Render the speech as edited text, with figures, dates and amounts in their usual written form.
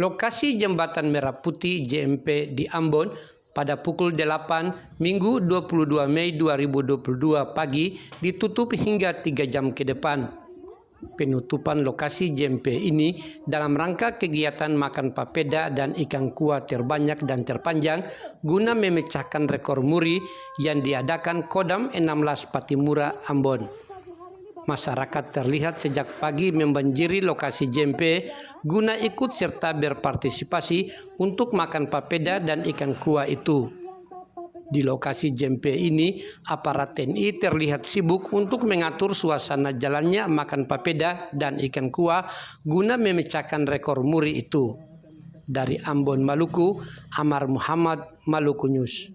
Lokasi Jembatan Merah Putih JMP di Ambon pada pukul 8 Minggu 22 Mei 2022 pagi ditutup hingga 3 jam ke depan. Penutupan lokasi JMP ini dalam rangka kegiatan makan papeda dan ikan kuah terbanyak dan terpanjang guna memecahkan rekor muri yang diadakan Kodam 16 Patimura Ambon. Masyarakat terlihat sejak pagi membanjiri lokasi JMP guna ikut serta berpartisipasi untuk makan papeda dan ikan kuah itu. Di lokasi JMP ini, aparat TNI terlihat sibuk untuk mengatur suasana jalannya makan papeda dan ikan kuah guna memecahkan rekor muri itu. Dari Ambon, Maluku, Amar Muhammad, Maluku News.